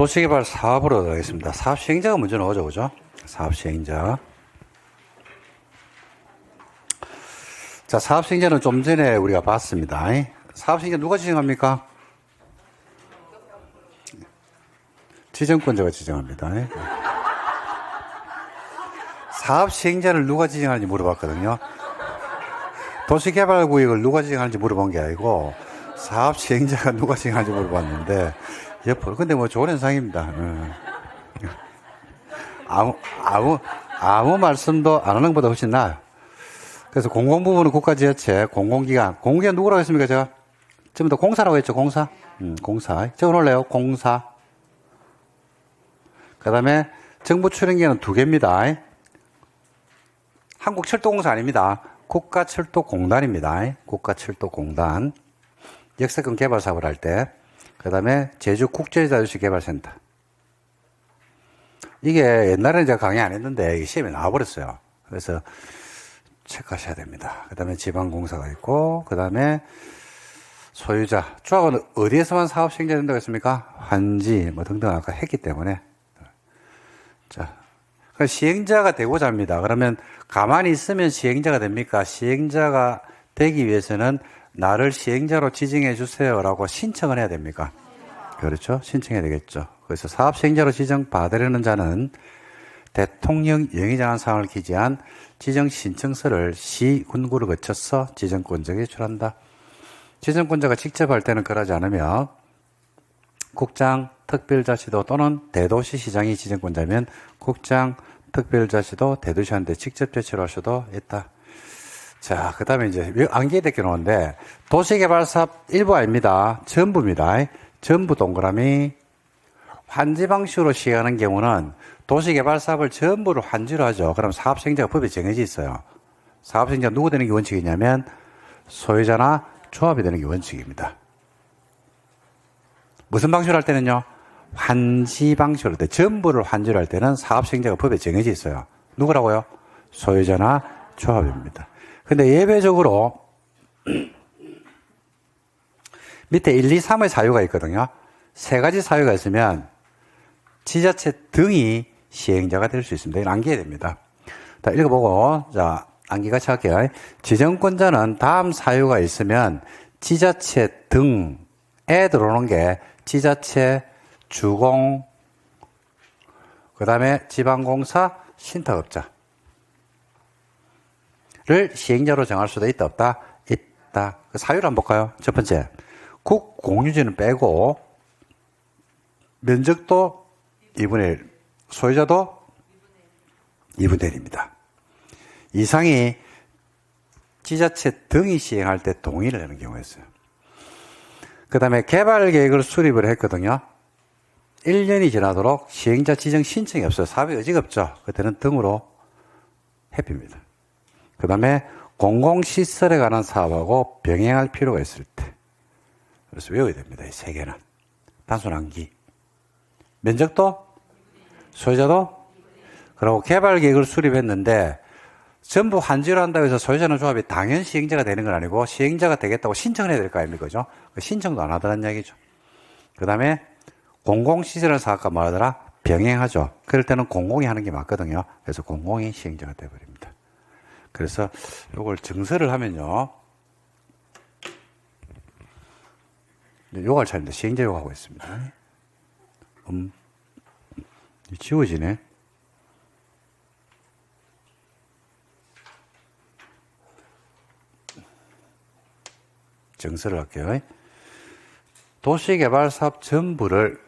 도시개발 사업으로 가겠습니다. 사업 시행자가 먼저 나오죠, 그죠? 사업 시행자. 자, 사업 시행자는 좀 전에 우리가 봤습니다. 사업 시행자 누가 지정합니까? 지정권자가 지정합니다. 사업 시행자를 누가 지정하는지 물어봤거든요. 도시개발구역을 누가 지정하는지 물어본 게 아니고 사업 시행자가 누가 지정하는지 물어봤는데 옆으로. 근데 뭐 좋은 현상입니다. 아무 말씀도 안 하는 것보다 훨씬 나아요. 그래서 공공부문은 국가지자체, 공공기관. 공공기관 누구라고 했습니까, 제가? 지금 더 공사라고 했죠, 공사? 공사. 적어놓을래요, 공사. 그 다음에 정부 출연기관은 2개입니다. 한국철도공사 아닙니다. 국가철도공단입니다. 국가철도공단. 역세권 개발 사업을 할 때. 그 다음에 제주국제자유시 개발센터. 이게 옛날에는 제가 강의 안 했는데 이게 시험에 나와버렸어요. 그래서 체크하셔야 됩니다. 그 다음에 지방공사가 있고, 그 다음에 소유자. 조합은 어디에서만 사업 시행자 된다고 했습니까? 환지, 뭐 등등 아까 했기 때문에. 자, 시행자가 되고자 합니다. 그러면 가만히 있으면 시행자가 됩니까? 시행자가 되기 위해서는 나를 시행자로 지정해 주세요라고 신청을 해야 됩니까? 그렇죠. 신청해야 되겠죠. 그래서 사업 시행자로 지정받으려는 자는 대통령 영의정한 사항을 기재한 지정 신청서를 시 군구를 거쳐서 지정권자에게 제출한다. 지정권자가 직접 할 때는 그러지 않으며 국장, 특별자치도 또는 대도시 시장이 지정권자면 국장, 특별자치도 대도시한테 직접 제출할 수도 있다. 자, 그 다음에 이제 안개대게 나오는데 도시개발사업 일부 아닙니다. 전부입니다. 전부 동그라미. 환지 방식으로 시행하는 경우는 도시개발사업을 전부를 환지로 하죠. 그럼 사업시행자가 법에 정해져 있어요. 사업시행자가 누구 되는 게 원칙이냐면 소유자나 조합이 되는 게 원칙입니다. 무슨 방식으로 할 때는요? 환지 방식으로 할 때, 전부를 환지로 할 때는 사업시행자가 법에 정해져 있어요. 누구라고요? 소유자나 조합입니다. 근데 예외적으로 밑에 1, 2, 3의 사유가 있거든요. 3가지 사유가 있으면 지자체 등이 시행자가 될 수 있습니다. 이건 암기해야 됩니다. 자, 읽어보고, 자, 암기 같이 할게요. 지정권자는 다음 사유가 있으면 지자체 등에 들어오는 게 지자체, 주공, 그 다음에 지방공사, 신탁업자를 시행자로 정할 수도 있다, 없다? 있다. 그 사유를 한번 볼까요? 첫 번째, 국공유지는 빼고 면적도 2분의 1, 소유자도 2분의 1입니다. 이상이 지자체 등이 시행할 때 동의를 하는 경우가 있어요. 그 다음에 개발 계획을 수립을 했거든요. 1년이 지나도록 시행자 지정 신청이 없어요. 사업의 의지가 없죠. 그때는 등으로 해핍니다. 그 다음에 공공시설에 관한 사업하고 병행할 필요가 있을 때. 그래서 외워야 됩니다. 이 3개는. 단순 암기. 면적도, 소유자도, 그리고 개발 계획을 수립했는데 전부 환지로 한다고 해서 소유자나 조합이 당연 시행자가 되는 건 아니고 시행자가 되겠다고 신청을 해야 될 거 아닙니까? 그죠? 신청도 안 하더란 얘기죠. 그 다음에 공공시설을 사업과 뭐 하더라? 병행하죠. 그럴 때는 공공이 하는 게 맞거든요. 그래서 공공이 시행자가 되어버립니다. 그래서 이걸 증설을 하면요. 요가를 찾는데 시행자 요가하고 있습니다. 지워지네. 증설을 할게요. 도시개발사업 전부를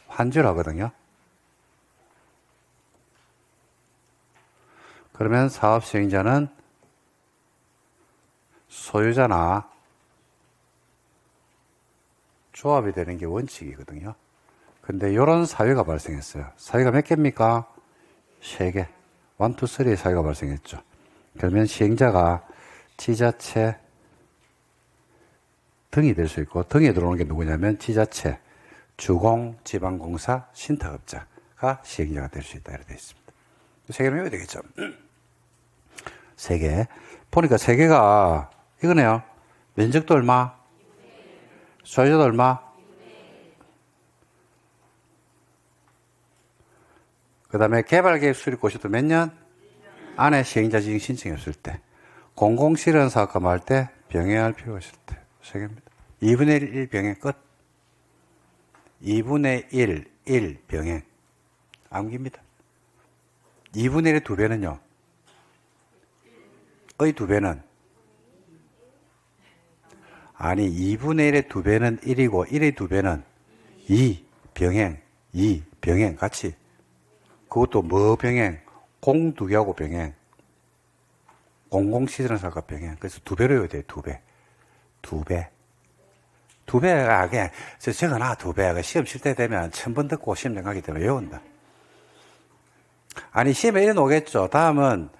환지를 하거든요. 그러면 사업 시행자는 소유자나 조합이 되는 게 원칙이거든요. 근데 이런 사유가 발생했어요. 사유가 몇 개입니까? 3개. 1, 2, 3의 사유가 발생했죠. 그러면 시행자가 지자체 등이 될 수 있고, 등에 들어오는 게 누구냐면 지자체, 주공, 지방공사, 신탁업자가 시행자가 될 수 있다. 이렇게 되어 있습니다. 3개는 외워야 되겠죠. 3개. 보니까 3개가 이거네요. 면적도 얼마? 소유자도 얼마? 그 다음에 개발계획 수립 고시도 몇 년? 안에 시행자 지정 신청이 없을 때. 공공실현 사업감 할 때 병행할 필요가 있을 때. 3개입니다. 2분의 1 병행 끝. 2분의 1 병행. 암기입니다. 2분의 1의 2배는요? 의 2배는? 아니, 2분의 1의 2배는 1이고, 1의 2배는 2 병행. 2 병행. 같이. 그것도 뭐 병행? 공 2개하고 병행. 공공시설은 사과 병행. 그래서 2배로 해야 돼요, 2배. 2배. 2배가, 그냥, 적어놔, 2배. 시험 칠 때 되면 1000번 듣고 시험 생각하기 때문에 외운다. 아니, 시험에 이래 오겠죠. 다음은,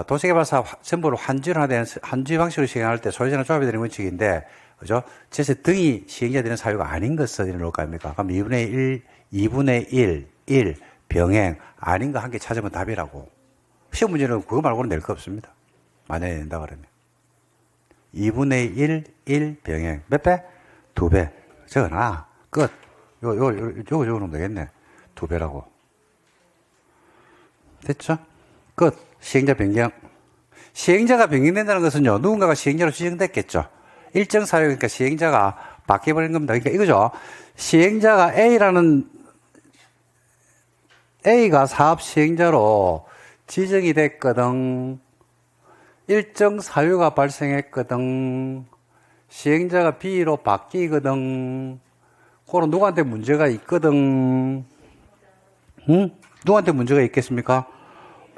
도시개발사업 전부를 환지화된, 환지 방식으로 시행할 때 소유자는 조합이 되는 원칙인데, 그죠? 제세 등이 시행자 되는 사유가 아닌 것을 넣을 거 아닙니까? 그럼 2분의 1 병행, 아닌 거 한 개 찾으면 답이라고. 시험 문제는 그거 말고는 낼 거 없습니다. 만약에 낸다 그러면. 2분의 1 병행. 몇 배? 2배. 적어놔. 끝. 요거 적어놓으면 되겠네. 2배라고. 됐죠? 끝. 시행자 변경. 시행자가 변경된다는 것은요, 누군가가 시행자로 지정됐겠죠. 일정 사유, 그러니까 시행자가 바뀌어버린 겁니다. 그러니까 이거죠. 시행자가 A가 사업 시행자로 지정이 됐거든. 일정 사유가 발생했거든. 시행자가 B로 바뀌거든. 그럼 누구한테 문제가 있거든. 응? 누구한테 문제가 있겠습니까?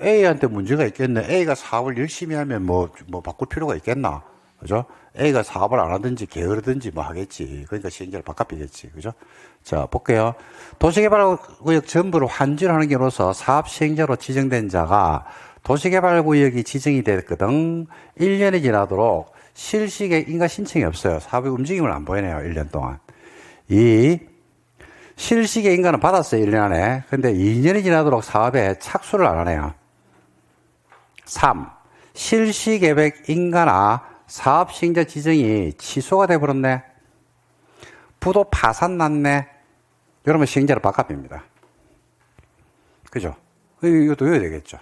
A한테 문제가 있겠네. A가 사업을 열심히 하면 뭐 바꿀 필요가 있겠나? 그죠? A가 사업을 안 하든지 게으르든지 뭐 하겠지. 그러니까 시행자를 바꿔비겠지. 그죠? 자, 볼게요. 도시개발구역 전부를 환지하는 경우로서 사업 시행자로 지정된 자가 도시개발구역이 지정이 됐거든. 1년이 지나도록 실시계 인가 신청이 없어요. 사업의 움직임을 안 보이네요. 1년 동안. 실시계 인가는 받았어요. 1년 안에. 근데 2년이 지나도록 사업에 착수를 안 하네요. 3. 실시계획 인가나 사업 시행자 지정이 취소가 돼버렸네. 부도 파산 났네. 이러면 시행자를 바꿔봅니다. 그죠? 이것도 외워야 되겠죠.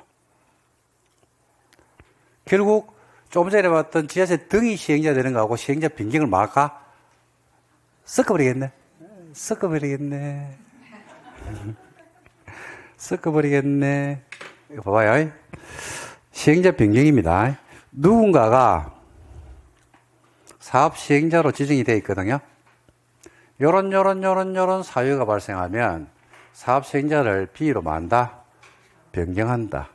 결국 조금 전에 봤던 지자체 등이 시행자 되는 거하고 시행자 변경을 뭐 할까? 섞어버리겠네. 섞어버리겠네. 이거 봐봐요. 시행자 변경입니다. 누군가가 사업 시행자로 지정이 되어 있거든요. 요런 사유가 발생하면 사업 시행자를 B로 만다, 변경한다.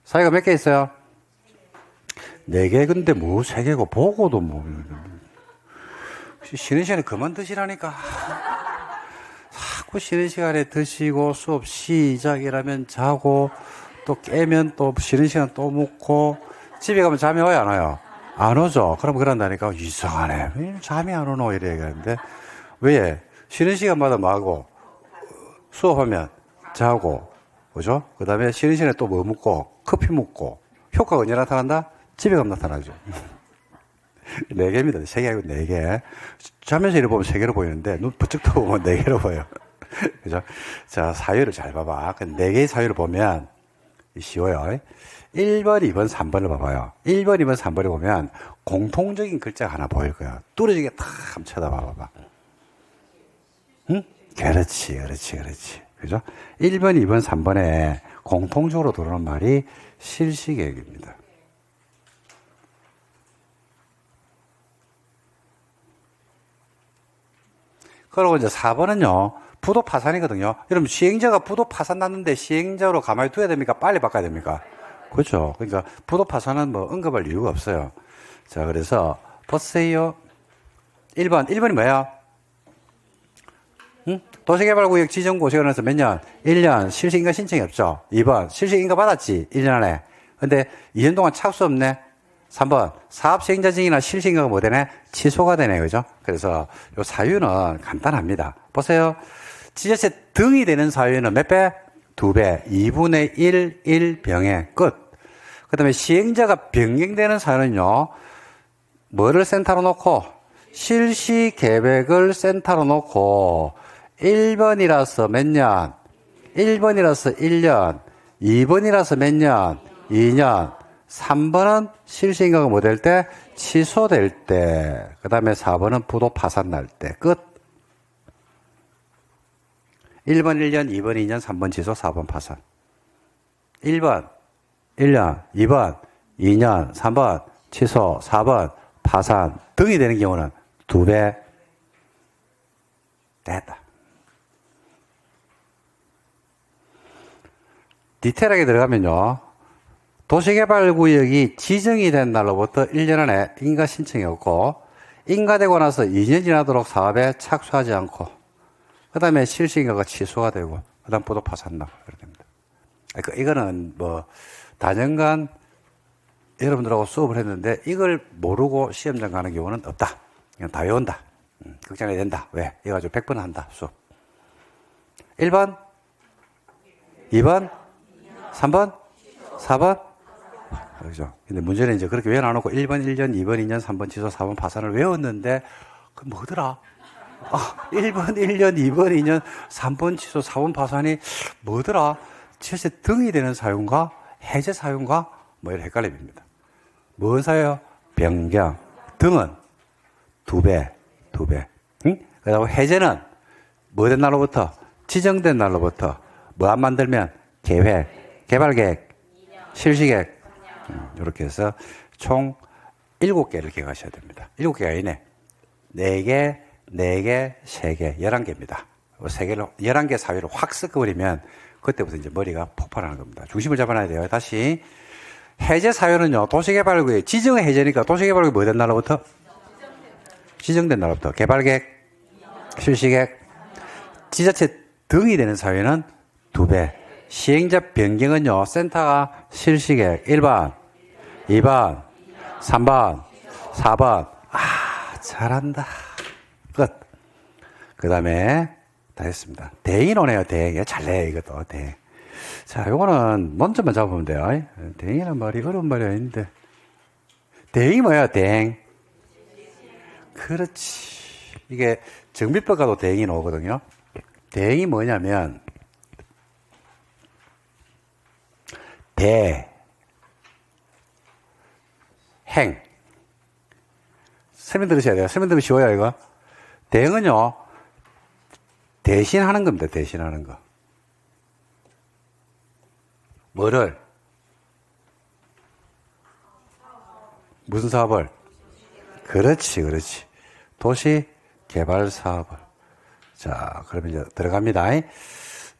사유가 몇 개 있어요? 4개. 근데 뭐 3개고 보고도 뭐 쉬는 시간에 그만 드시라니까. 자꾸 쉬는 시간에 드시고 수업 시작이라면 자고 또 깨면 또 쉬는 시간 또 묵고 집에 가면 잠이 와요 안 와요? 안 오죠. 그럼 그런다니까. 이상하네. 왜 잠이 안 오노 이래 얘기하는데 왜? 쉬는 시간마다 뭐 하고 수업하면 자고 그죠? 그 다음에 쉬는 시간에 또 뭐 먹고 커피 먹고 효과가 언제 나타난다? 집에 가면 나타나죠. 4개입니다. 3개 아니고 4개. 자면서 이렇게 보면 3개로 보이는데 눈 부쩍 떠보면 4개로 보여요. 그죠? 자, 사유를 잘 봐봐. 4개의 사유를 보면 쉬워요. 1번, 2번, 3번을 봐봐요. 1번, 2번, 3번을 보면 공통적인 글자가 하나 보일 거야. 뚜렷하게 탁 한번 쳐다봐봐. 응? 그렇지. 그죠? 1번, 2번, 3번에 공통적으로 들어오는 말이 실시계획입니다. 그리고 이제 4번은요, 부도 파산이거든요. 여러분, 시행자가 부도 파산 났는데 시행자로 가만히 둬야 됩니까? 빨리 바꿔야 됩니까? 그렇죠. 그러니까 부도 파산은 뭐 언급할 이유가 없어요. 자, 그래서 보세요. 1번이 뭐야? 응? 도시개발구역 지정고시원에서 몇 년? 1년 실시인가 신청이 없죠. 2번 실시인가 받았지. 1년 안에. 근데 2년 동안 착수 없네. 3번 사업 시행자 증이나 실시인가가 뭐 되네? 취소가 되네. 그죠? 그래서 요 사유는 간단합니다. 보세요. 지자체 등이 되는 사유는 몇 배? 2배. 2분의 1 병행. 끝. 그 다음에 시행자가 변경되는 사유는요. 뭐를 센터로 놓고? 실시 계획을 센터로 놓고 1번이라서 몇 년? 1번이라서 1년, 2번이라서 몇 년? 2년. 3번은 실시인가가 뭐 될 때? 취소될 때. 그 다음에 4번은 부도 파산 날 때. 끝. 1번 1년, 2번 2년, 3번 취소, 4번 파산. 1번 1년, 2번 2년, 3번 취소, 4번 파산 등이 되는 경우는 2배 됐다. 디테일하게 들어가면요. 도시개발구역이 지정이 된 날로부터 1년 안에 인가 신청이 없고 인가되고 나서 2년 지나도록 사업에 착수하지 않고 그 다음에 실시인가가 취소가 되고 그 다음 부도 파산 나고 그렇게 됩니다. 이거는 뭐 다년간 여러분들하고 수업을 했는데 이걸 모르고 시험장 가는 경우는 없다. 그냥 다 외운다. 걱정이 된다. 왜? 이거 가지고 100번 한다. 수업. 1번, 2번, 3번, 4번. 그죠? 근데 문제는 이제 그렇게 외워놔놓고 1번, 1년, 2번, 2년, 3번 취소, 4번 파산을 외웠는데 그 뭐더라? 1번, 1년, 2번, 2년, 3번 취소, 4번 파산이 뭐더라? 실제 등이 되는 사유인가? 해제 사유인가? 뭐 이런 헷갈림입니다. 뭔 사유요? 변경. 등은 2배. 응? 그 다음에 해제는 뭐 된 날로부터? 지정된 날로부터. 뭐 안 만들면? 계획, 개발계획, 실시계획. 이렇게 해서 총 7개를 기억하셔야 됩니다. 7개가 아니네. 4개, 4개, 3개, 11개입니다. 11개 사유를 확 섞어버리면 그때부터 이제 머리가 폭발하는 겁니다. 중심을 잡아놔야 돼요. 다시. 해제 사유는요, 도시개발구역, 지정의 해제니까 도시개발구역이 뭐 된 날로부터? 지정된 날로부터. 개발계획, 실시계획, 지자체 등이 되는 사유는 2배. 시행자 변경은요, 센터가 실시계획 1번, 2번, 3번, 4번. 잘한다. 끝. 그 다음에 다 했습니다. 대행이 오네요, 대행. 잘내, 이것도, 대행. 자, 요거는 먼저만 잡으면 돼요. 대행이란 말이 어려운 말이 아닌데. 대행이 뭐야, 대행? 그렇지. 이게 정비법 가도 대행이 나오거든요. 대행이 뭐냐면, 행. 설명 들으셔야 돼요. 설명 들으면 쉬워요, 이거. 대행은요, 대신하는 겁니다, 대신하는 거. 뭐를? 무슨 사업을? 그렇지. 도시 개발 사업을. 자, 그러면 이제 들어갑니다.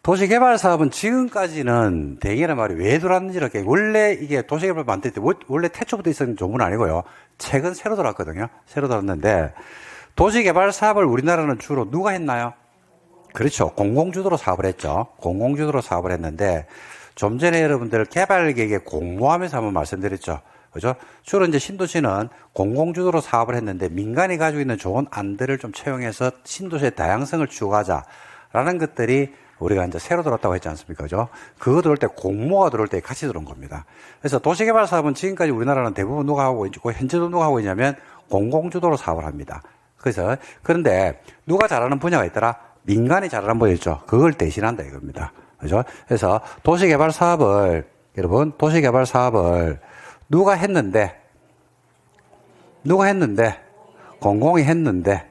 도시 개발 사업은 지금까지는 대행이라는 말이 왜 들어왔는지 이렇게 원래 이게 도시 개발 만들 때 원래 태초부터 있었던 조문은 아니고요. 최근 새로 들어왔거든요. 새로 들어왔는데 도시 개발 사업을 우리나라는 주로 누가 했나요? 그렇죠. 공공주도로 사업을 했죠. 공공주도로 사업을 했는데 좀 전에 여러분들 개발계획에 공모하면서 한번 말씀드렸죠. 그죠? 주로 이제 신도시는 공공주도로 사업을 했는데 민간이 가지고 있는 좋은 안들을 좀 채용해서 신도시의 다양성을 추구하자라는 것들이 우리가 이제 새로 들어왔다고 했지 않습니까? 그죠? 그거 들어올 때 공모가 들어올 때 같이 들어온 겁니다. 그래서 도시개발 사업은 지금까지 우리나라는 대부분 누가 하고 있고 현재도 누가 하고 있냐면 공공주도로 사업을 합니다. 그래서 그런데 누가 잘하는 분야가 있더라? 민간이 잘하는 분야 있죠. 그걸 대신한다 이겁니다. 그죠? 그래서 도시개발 사업을 여러분 도시개발 사업을 누가 했는데 공공이 했는데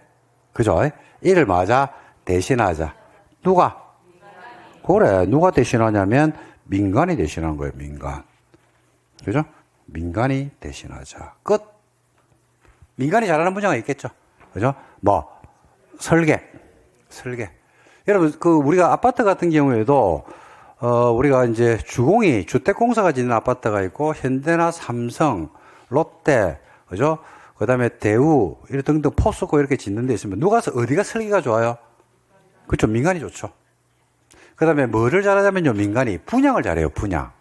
그죠? 이를 맞아 대신하자. 누가? 그래. 누가 대신하냐면 민간이 대신한 거예요. 민간. 그죠? 민간이 대신하자. 끝. 민간이 잘하는 분야가 있겠죠. 그죠? 뭐 설계. 여러분 우리가 아파트 같은 경우에도 우리가 이제 주공이 주택공사가 짓는 아파트가 있고 현대나 삼성, 롯데, 그죠? 그다음에 대우 이런 등등 포스코 이렇게 짓는 데 있으면 어디가 설계가 좋아요? 그렇죠. 민간이 좋죠. 그다음에 뭐를 잘하냐면요. 민간이 분양을 잘해요. 분양.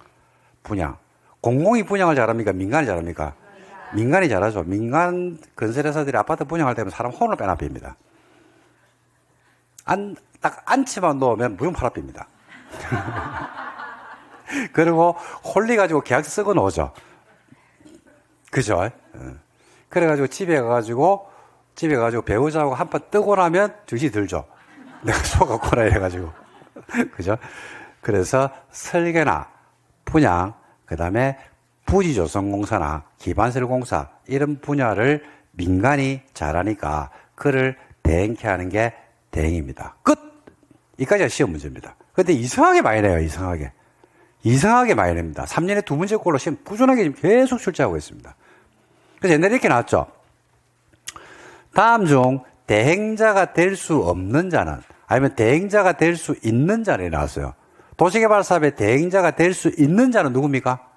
공공이 분양을 잘합니까? 민간이 잘합니까? 민간이 잘하죠. 민간 건설회사들이 아파트 분양할 때면 사람 혼을 빼놔뵑니다. 딱 안치만 놓으면 무용 팔아뵑니다. 그리고 홀리 가지고 계약서 쓰고 놓죠. 그죠? 그래가지고 집에 가가지고 배우자하고 한판 뜨고 나면 정신이 들죠. 내가 속았구나 이래가지고. 그죠? 그래서 설계나 분양, 그 다음에 부지조성공사나 기반설공사 이런 분야를 민간이 잘하니까 그를 대행케 하는 게 대행입니다. 끝! 이까지가 시험 문제입니다. 근데 이상하게 많이 내요, 이상하게. 이상하게 많이 냅니다. 3년에 2문제꼴로 시험 꾸준하게 지금 계속 출제하고 있습니다. 그래서 옛날에 이렇게 나왔죠. 다음 중 대행자가 될 수 없는 자는, 아니면 대행자가 될 수 있는 자는 나왔어요. 도시개발 사업의 대행자가 될 수 있는 자는 누굽니까?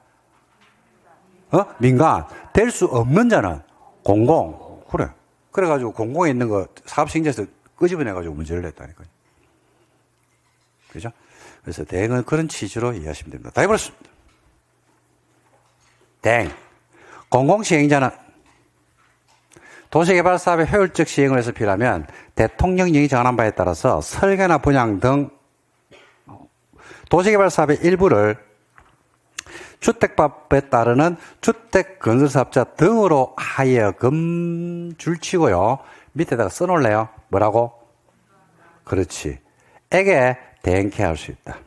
민간. 될 수 없는 자는 공공. 그래. 그래가지고 공공에 있는 거 사업시행자에서 끄집어내가지고 문제를 냈다니까요. 그죠? 그래서 대행은 그런 취지로 이해하시면 됩니다. 다 해버렸습니다. 대행. 공공시행자는 도시개발 사업의 효율적 시행을 위해서 필요하면 대통령령이 정한 바에 따라서 설계나 분양 등 도시개발 사업의 일부를 주택법에 따르는 주택건설사업자 등으로 하여금 줄치고요. 밑에다가 써놓을래요. 뭐라고? 그렇지. 에게 대행케 할 수 있다.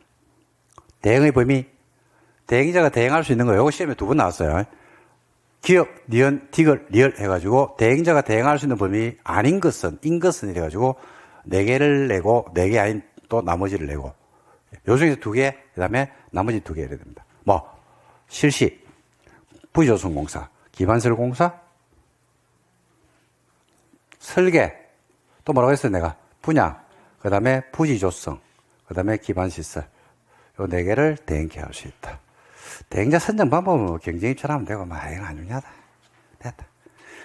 대행의 범위. 대행자가 대행할 수 있는 거예요. 이거 시험에 2번 나왔어요. 기업, 니은, 디귿, 리을 해가지고 대행자가 대행할 수 있는 범위 아닌 것은, 인 것은 이래가지고 4개를 내고 4개 아닌 또 나머지를 내고 요 중에서 2개, 그 다음에 나머지 2개 이래야 됩니다. 뭐 실시, 부지조성공사, 기반설공사, 설계, 또 뭐라고 했어요 내가? 분양, 그 다음에 부지조성, 그 다음에 기반시설 요 4개를 대행케 할 수 있다. 대행자 선정 방법은 경쟁입찰하면 되고, 이건 안 중요하다. 됐다.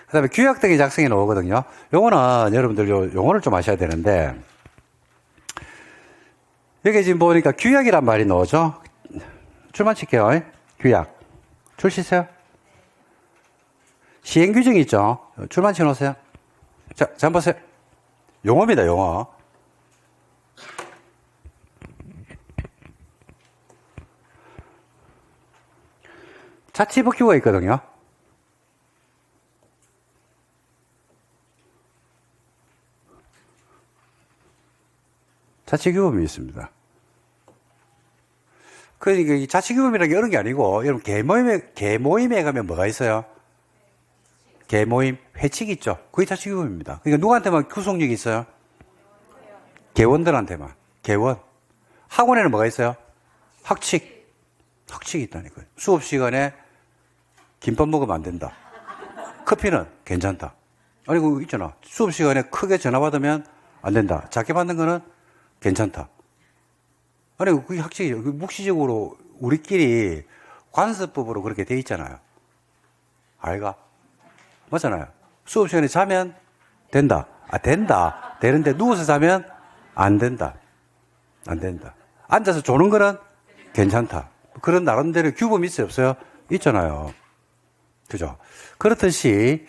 그 다음에 규약 등의 작성이 나오거든요. 요거는 여러분들 용어를 좀 아셔야 되는데, 여기 지금 보니까 규약이란 말이 나오죠? 줄만 칠게요. 규약. 줄 치세요. 시행규정이 있죠? 줄만 쳐놓으세요. 자, 한번 보세요. 용어입니다, 용어. 자치법규가 있거든요. 자치규범이 있습니다. 그러니까 이 자치규범이라는 게 어려운 게 아니고, 여러분 개모임에 가면 뭐가 있어요? 개모임 회칙이 있죠. 그게 자치규범입니다. 그러니까 누구한테만 구속력이 있어요? 개원들한테만. 개원. 학원에는 뭐가 있어요? 학칙이 있다니까요. 수업 시간에 김밥 먹으면 안 된다. 커피는 괜찮다. 아니, 그거 있잖아. 수업 시간에 크게 전화 받으면 안 된다. 작게 받는 거는 괜찮다. 아니, 그게 학칙이, 묵시적으로 우리끼리 관습법으로 그렇게 돼 있잖아요. 알가? 맞잖아요. 수업 시간에 자면 된다. 된다. 되는데 누워서 자면 안 된다. 안 된다. 앉아서 조는 거는 괜찮다. 그런 나름대로 규범이 있어요, 없어요? 있잖아요. 그죠? 그렇듯이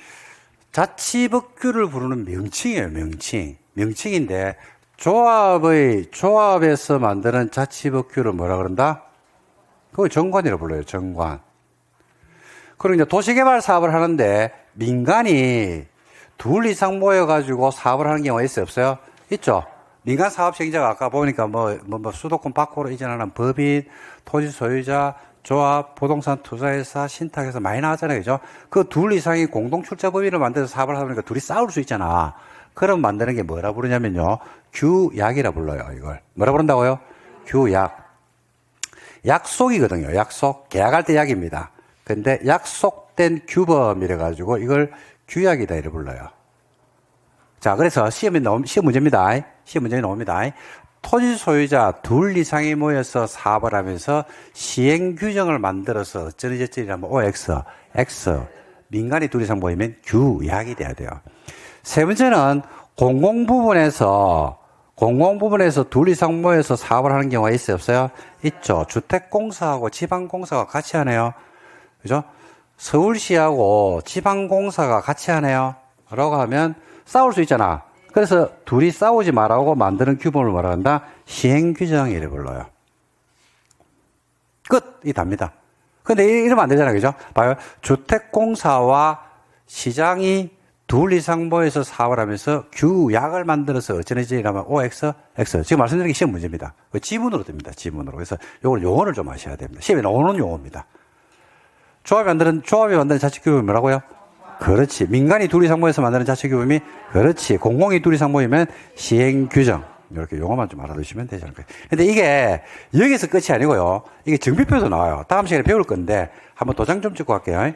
자치법규를 부르는 명칭이에요, 명칭. 명칭인데 조합에서 만드는 자치법규를 뭐라 그런다? 그걸 정관이라고 불러요, 정관. 그리고 이제 도시개발 사업을 하는데 민간이 2 이상 모여가지고 사업을 하는 경우가 있어요, 없어요? 있죠? 민간 사업 시행자가 아까 보니까 수도권 밖으로 이전하는 법인, 토지 소유자, 조합, 부동산 투자회사, 신탁회사 많이 나왔잖아요, 그죠? 그 2 이상이 공동 출자 법인을 만들어서 사업을 하니까 둘이 싸울 수 있잖아. 그럼 만드는 게 뭐라 부르냐면요, 규약이라 불러요, 이걸. 뭐라 부른다고요? 규약. 약속이거든요, 약속. 계약할 때 약입니다. 근데 약속된 규범이래 가지고 이걸 규약이다 이래 불러요. 자, 그래서 시험 문제입니다. 시험 문제에 나옵니다. 토지 소유자 2 이상이 모여서 사업을 하면서 시행 규정을 만들어서 어쩌리저쩌리라면 OX, X, 민간이 2 이상 모이면 규약이 돼야 돼요. 세 번째는 공공 부분에서 2 이상 모여서 사업을 하는 경우가 있어요, 없어요? 있죠. 주택공사하고 지방공사가 같이 하네요. 그죠? 서울시하고 지방공사가 같이 하네요. 라고 하면 싸울 수 있잖아. 그래서 둘이 싸우지 말라고 만드는 규범을 뭐라 한다? 시행규정이래 불러요. 끝이 답니다. 근데 이러면 안 되잖아요, 그죠? 봐요. 주택공사와 시장이 둘 이상 모여서 사업을 하면서 규약을 만들어서 어쩌는지라면 OX, X. 지금 말씀드린 게 시험 문제입니다. 지문으로 뜹니다. 지문으로. 그래서 요걸 용어를 좀 아셔야 됩니다. 시험에 나오는 용어입니다. 조합이 만드는 자치규범이 뭐라고요? 그렇지. 민간이 둘 이상 모여서 만드는 자치규범이 그렇지. 공공이 둘 이상 모이면 시행규정. 이렇게 용어만 좀 알아두시면 되지 않을까요? 근데 이게 여기서 끝이 아니고요. 이게 정비표도 나와요. 다음 시간에 배울 건데 한번 도장 좀 찍고 갈게요.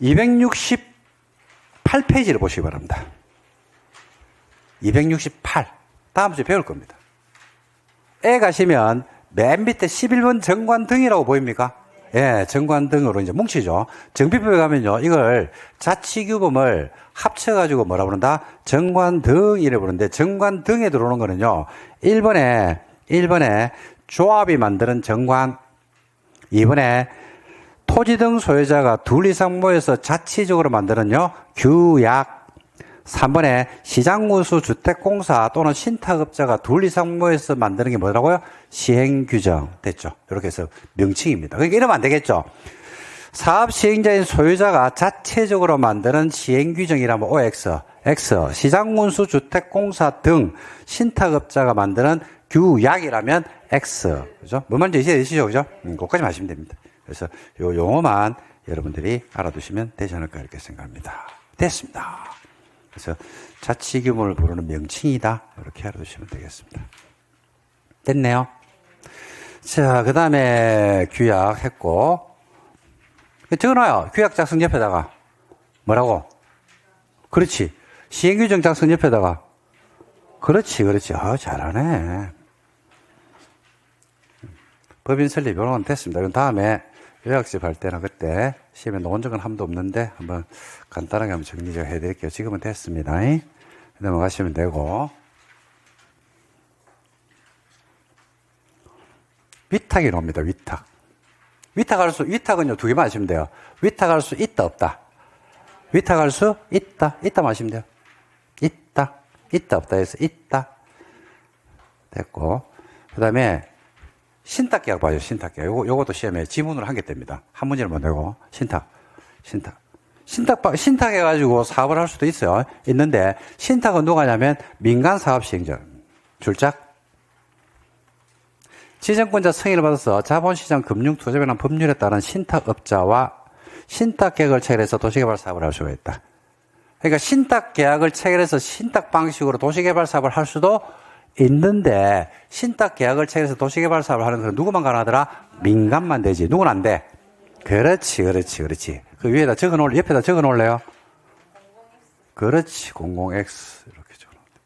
268페이지를 보시기 바랍니다. 268. 다음 주에 배울 겁니다. 에 가시면 맨 밑에 11번 정관등이라고 보입니까? 예, 정관등으로 이제 뭉치죠. 정비표에 가면요, 이걸 자치규범을 합쳐가지고 뭐라 부른다? 정관등이래 부르는데, 정관등에 들어오는 거는요, 1번에 조합이 만드는 정관, 2번에 토지 등 소유자가 둘 이상 모여서 자치적으로 만드는요, 규약, 3번에 시장군수 주택공사 또는 신탁업자가 둘 이상 모여서 만드는 게 뭐라고요? 시행규정. 됐죠? 이렇게 해서 명칭입니다. 그러니까 이러면 안 되겠죠? 사업 시행자인 소유자가 자체적으로 만드는 시행규정이라면 OX, X, 시장군수 주택공사 등 신탁업자가 만드는 규약이라면 X. 그죠? 뭔 말인지 이해되시죠? 그죠? 그것까지 마시면 됩니다. 그래서 요 용어만 여러분들이 알아두시면 되지 않을까 이렇게 생각합니다. 됐습니다. 그래서 자치규모를 부르는 명칭이다. 이렇게 알아두시면 되겠습니다. 됐네요. 자, 그 다음에 규약 했고. 적어놔요. 규약 작성 옆에다가. 뭐라고? 그렇지. 시행규정 작성 옆에다가. 그렇지. 잘하네. 법인 설립, 이런 건 됐습니다. 그럼 다음에 요약집 할 때나 그때 시험에 놓은 적은 한 번도 없는데 한번 간단하게 한번 정리 좀 해드릴게요. 지금은 됐습니다. 넘어가시면 되고. 위탁이 나옵니다. 위탁은요, 두 개만 하시면 돼요. 위탁할 수 있다, 없다. 위탁할 수 있다, 있다만 하시면 돼요. 있다, 없다 해서 있다. 됐고. 그 다음에 신탁계약 봐요, 신탁계약. 요것도 시험에 지문으로 한 개 뗍니다. 한 문제를 내고, 신탁해가지고 사업을 할 수도 있어요. 있는데, 신탁은 누가 하냐면, 민간사업시행자. 줄짝. 지정권자 승인을 받아서 자본시장 금융투자변환 법률에 따른 신탁업자와 신탁계약을 체결해서 도시개발 사업을 할 수가 있다. 그러니까 신탁계약을 체결해서 신탁 방식으로 도시개발 사업을 할 수도 있는데, 신탁계약을 체결해서 도시개발 사업을 하는 건 누구만 가능하더라? 민간만 되지. 누구는 안 돼? 그렇지. 그 위에다 옆에다 적어 놓을래요? 그렇지. 00X. 이렇게 적어 놓을게요.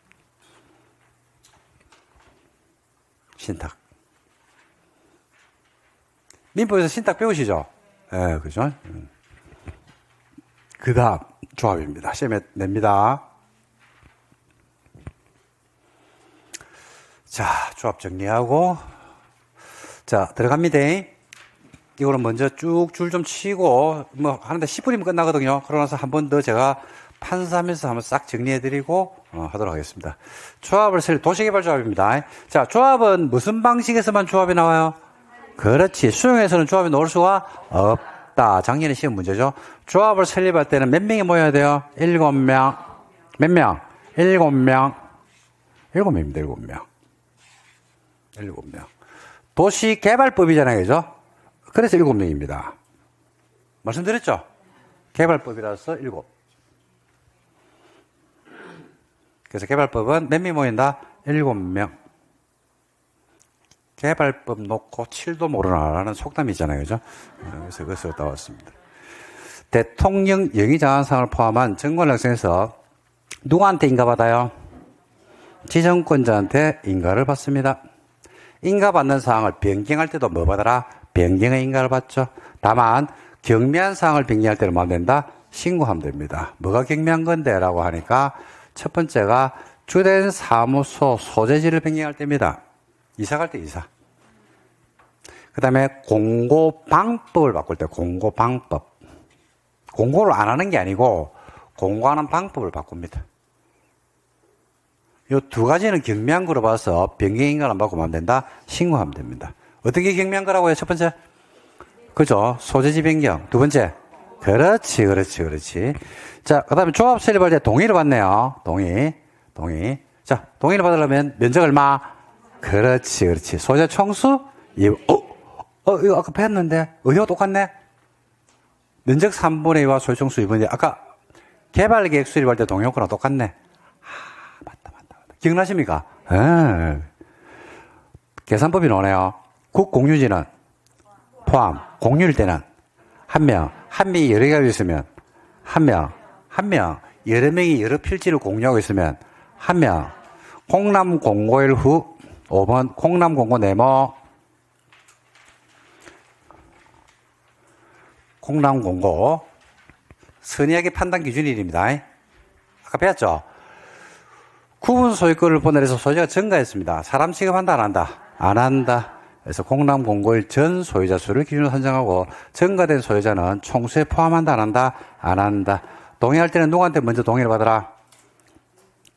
신탁. 민법에서 신탁 배우시죠? 예, 그죠? 그 다음, 조합입니다. 시험에 냅니다. 자, 조합 정리하고. 자, 들어갑니다. 이거는 먼저 쭉 줄 좀 치고, 하는데 10분이면 끝나거든요. 그러고 나서 한 번 더 제가 판사하면서 한번 싹 정리해드리고, 하도록 하겠습니다. 도시개발 조합입니다. 자, 조합은 무슨 방식에서만 조합이 나와요? 그렇지. 수용에서는 조합이 나올 수가 없다. 작년에 시험 문제죠. 조합을 설립할 때는 몇 명이 모여야 돼요? 7명. 몇 명? 7명. 7명입니다. 7명. 도시개발법이잖아요. 그죠? 그래서 7명입니다. 말씀드렸죠? 개발법이라서 7. 그래서 개발법은 몇 명이 모인다? 7명. 개발법 놓고 7도 모르나라는 속담이 있잖아요. 그죠? 그래서 그것으로 나왔습니다. 대통령 영의장한상을 포함한 정권락성에서 누구한테 인가받아요? 지정권자한테 인가를 받습니다. 인가받는 사항을 변경할 때도 뭐 받아라? 변경의 인가를 받죠. 다만 경미한 사항을 변경할 때는 뭐 하면 된다? 신고하면 됩니다. 뭐가 경미한 건데? 라고 하니까 첫 번째가 주된 사무소 소재지를 변경할 때입니다. 이사 갈 때 이사. 그 다음에 공고방법을 바꿀 때 공고방법. 공고를 안 하는 게 아니고 공고하는 방법을 바꿉니다. 이 두 가지는 경미한 거로 봐서 변경인가를 안 바꾸면 안 된다? 신고하면 됩니다. 어떻게 경미한 거라고요? 첫 번째? 그죠? 소재지 변경. 두 번째? 그렇지, 그렇지, 그렇지. 자, 그 다음에 조합 설립할 때 동의를 받네요. 동의. 자, 동의를 받으려면 면적 얼마? 그렇지, 그렇지. 소유자 총수? 이거 아까 배웠는데, 어디가 똑같네? 면적 3분의 2와 소유 총수 2분의 2. 아까 개발 계획 수립할 때 동의 요건랑 똑같네. 맞다. 기억나십니까? 계산법이 나오네요. 국 공유지는 포함, 공유일 때는 한 명이 여러 개가 있으면 한 명, 여러 명이 여러 필지를 공유하고 있으면 한 명, 공람 공고일 후 5번 공람 공고 네모 공람 공고 선의하게 판단 기준일입니다. 아까 배웠죠? 구분 소유권을 분할해서 소유자가 증가했습니다. 사람 취급한다, 안 한다? 안 한다. 그래서 공람 공고일 전 소유자 수를 기준으로 선정하고 증가된 소유자는 총수에 포함한다, 안 한다? 안 한다. 동의할 때는 누구한테 먼저 동의를 받으라?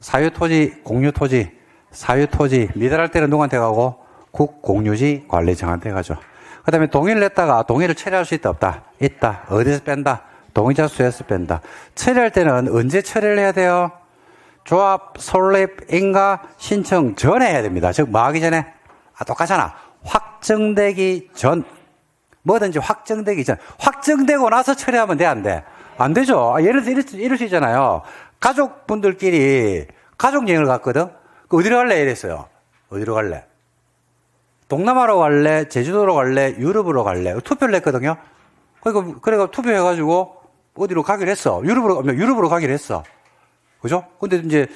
사유토지, 공유토지, 사유토지, 미달할 때는 누구한테 가고? 국공유지 관리청한테 가죠. 그 다음에 동의를 냈다가 동의를 처리할 수 있다, 없다? 있다. 어디서 뺀다? 동의자 수에서 뺀다. 처리할 때는 언제 처리를 해야 돼요? 조합, 설립, 인가, 신청 전에 해야 됩니다. 즉, 뭐 하기 전에? 똑같잖아. 확정되기 전. 뭐든지 확정되기 전. 확정되고 나서 처리하면 돼, 안 돼? 안 되죠. 예를 들어 이럴 수 있잖아요. 가족분들끼리 가족여행을 갔거든? 어디로 갈래? 이랬어요. 어디로 갈래? 동남아로 갈래? 제주도로 갈래? 유럽으로 갈래? 투표를 했거든요? 그러니까 투표해가지고 어디로 가기로 했어. 유럽으로 가기로 했어. 그죠? 근데 이제,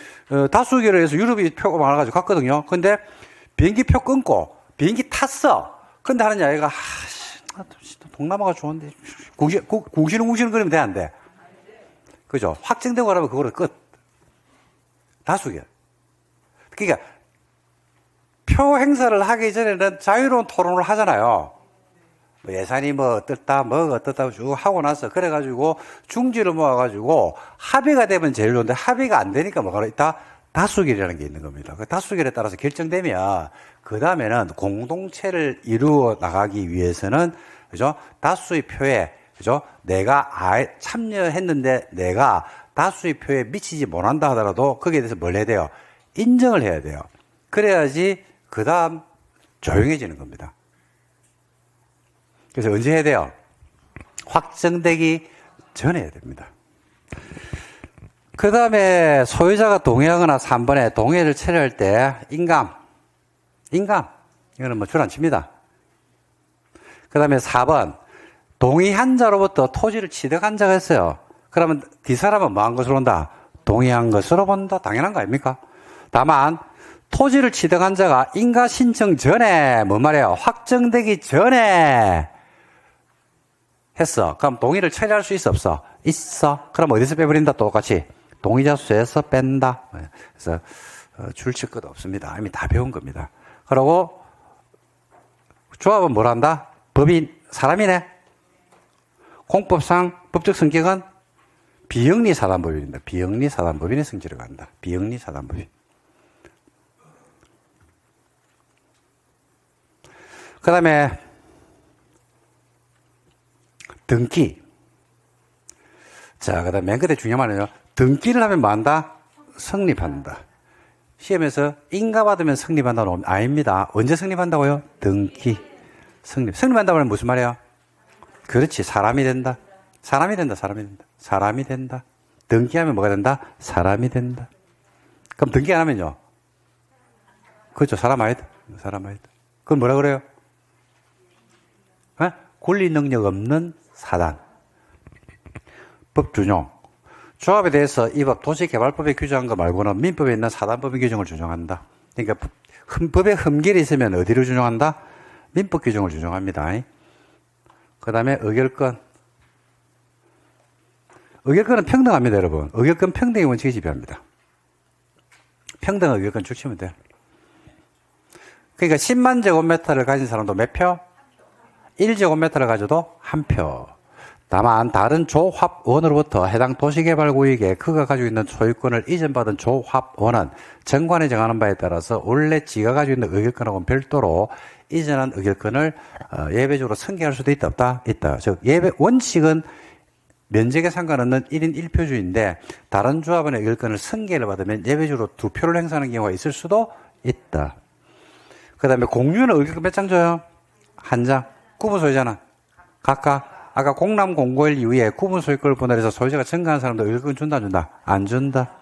다수 의결을 해서 유럽이 표가 많아가지고 갔거든요. 근데 비행기 표 끊고 비행기 탔어. 근데 하는 아이가, 동남아가 좋은데, 궁시렁 거리면 돼, 안 돼? 그죠? 확정되고 나면 그거를 끝. 다수 의결. 그러니까, 표 행사를 하기 전에는 자유로운 토론을 하잖아요. 예산이 어떻다 쭉 하고 나서 그래가지고 중지를 모아가지고 합의가 되면 제일 좋은데 합의가 안 되니까 뭐가 있다? 다수결이라는 게 있는 겁니다. 그 다수결에 따라서 결정되면 그 다음에는 공동체를 이루어 나가기 위해서는 그죠? 다수의 표에 그죠? 내가 참여했는데 내가 다수의 표에 미치지 못한다 하더라도 거기에 대해서 뭘 해야 돼요? 인정을 해야 돼요. 그래야지 그 다음 조용해지는 겁니다. 그래서 언제 해야 돼요? 확정되기 전에 해야 됩니다. 그 다음에 소유자가 동의하거나 3번에 동의를 처리할 때 인감. 이거는 줄 안 칩니다. 그 다음에 4번 동의한 자로부터 토지를 취득한 자가 있어요. 그러면 이 사람은 뭐 한 것으로 본다? 동의한 것으로 본다. 당연한 거 아닙니까? 다만 토지를 취득한 자가 인가 신청 전에 뭔 말이에요? 확정되기 전에 했어. 그럼 동의를 처리할 수 있어, 없어? 있어. 그럼 어디서 빼버린다? 똑같이 동의자 수에서 뺀다. 그래서 줄칠 것 없습니다. 이미 다 배운 겁니다. 그리고 조합은 뭘 한다? 법인 사람이네. 공법상 법적 성격은 비영리 사단법인입니다. 비영리 사단법인의 성질을 갖는다. 비영리 사단법인. 그 다음에 등기. 자, 그 다음에 맨 끝에 중요한 말은요. 등기를 하면 뭐 한다? 성립한다. 시험에서 인가받으면 성립한다는 아닙니다. 언제 성립한다고요? 등기. 성립한다고 하면 무슨 말이에요? 그렇지. 사람이 된다. 사람이 된다. 등기하면 뭐가 된다? 사람이 된다. 그럼 등기 안 하면요? 그렇죠. 사람 아니다. 그건 뭐라 그래요? 권리 능력 없는 사단. 법 준용. 조합에 대해서 이 법 도시개발법에 규정한 거 말고는 민법에 있는 사단법의 규정을 준용한다. 그러니까 법에 흠결이 있으면 어디를 준용한다? 민법 규정을 준용합니다. 그 다음에 의결권. 의결권은 평등합니다, 여러분. 의결권 평등의 원칙이 지배합니다. 평등 의결권 쭉 치면 돼요. 그러니까 10만 제곱미터를 가진 사람도 몇 표? 1제곱미터를 가져도 한 표. 다만 다른 조합원으로부터 해당 도시개발구역에 그가 가지고 있는 소유권을 이전받은 조합원은 정관이 정하는 바에 따라서 원래 지가 가지고 있는 의결권하고는 별도로 이전한 의결권을 예외적으로 승계할 수도 있다, 없다? 있다. 즉 예외 원칙은 면적에 상관없는 1인 1표주인데 다른 조합원의 의결권을 승계를 받으면 예외적으로 2표를 행사하는 경우가 있을 수도 있다. 그 다음에 공유는 의결권 몇 장 줘요? 1장. 구분 소유자는 각각. 아까 공람 공고일 이후에 구분 소유권을 분할해서 소유자가 증가한 사람도 의결권 준다 안 준다? 안 준다.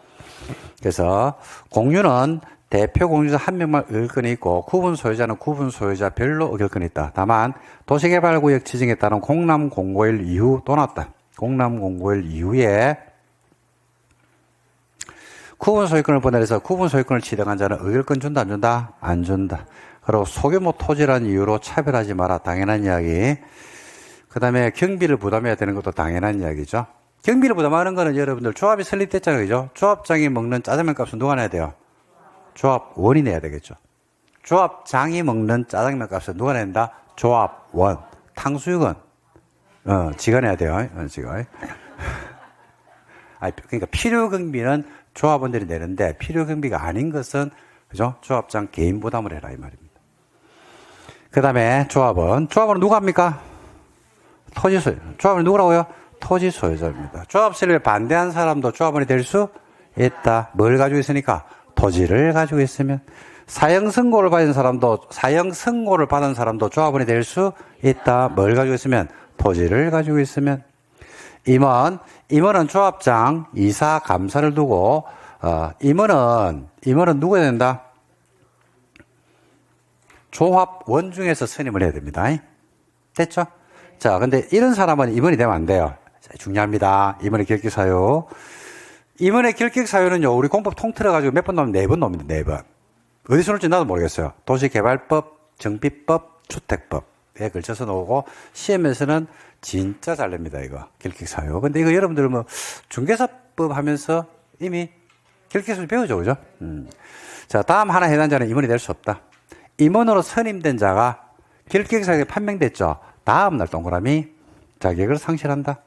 그래서 공유는 대표 공유자 한 명만 의결권이 있고 구분 소유자는 구분 소유자별로 의결권이 있다. 다만 도시개발구역 지정에 따른 공람 공고일 이후 또 나왔다. 공람 공고일 이후에 구분 소유권을 분할해서 구분 소유권을 취득한 자는 의결권 준다 안 준다? 안 준다. 그리고 소규모 토지라는 이유로 차별하지 마라. 당연한 이야기. 그 다음에 경비를 부담해야 되는 것도 당연한 이야기죠. 경비를 부담하는 거는 여러분들 조합이 설립됐잖아요. 그죠? 조합장이 먹는 짜장면 값은 누가 내야 돼요? 조합원이 내야 되겠죠. 조합장이 먹는 짜장면 값은 누가 낸다? 조합원. 탕수육은 지가 내야 돼요. 지가. 그러니까 필요 경비는 조합원들이 내는데 필요 경비가 아닌 것은 그죠? 조합장 개인 부담을 해라 이 말입니다. 그 다음에 조합은 누가 합니까? 토지 소유. 조합은 누구라고요? 토지 소유자입니다. 조합 설립에 반대한 사람도 조합원이 될 수 있다. 뭘 가지고 있으니까? 토지를 가지고 있으면. 사형 선고를 받은 사람도 조합원이 될 수 있다. 뭘 가지고 있으면? 토지를 가지고 있으면. 임원은 조합장, 이사, 감사를 두고 임원은 누구야 된다? 조합원 중에서 선임을 해야 됩니다. 됐죠? 자, 근데 이런 사람은 임원이 되면 안 돼요. 중요합니다. 임원의 결격 사유. 임원의 결격 사유는요, 우리 공법 통틀어가지고 몇 번 넣으면 4번 넣습니다. 4번. 어디서 넣을지 나도 모르겠어요. 도시개발법, 정비법, 주택법에 걸쳐서 나오고, 시험에서는 진짜 잘 냅니다, 이거. 결격 사유. 근데 이거 여러분들 중개사법 하면서 이미 결격 사유 배우죠, 그죠? 자, 다음 하나 해당자는 임원이 될 수 없다. 임원으로 선임된 자가 결격 사유에 판명됐죠. 다음 날 동그라미 자격을 상실한다.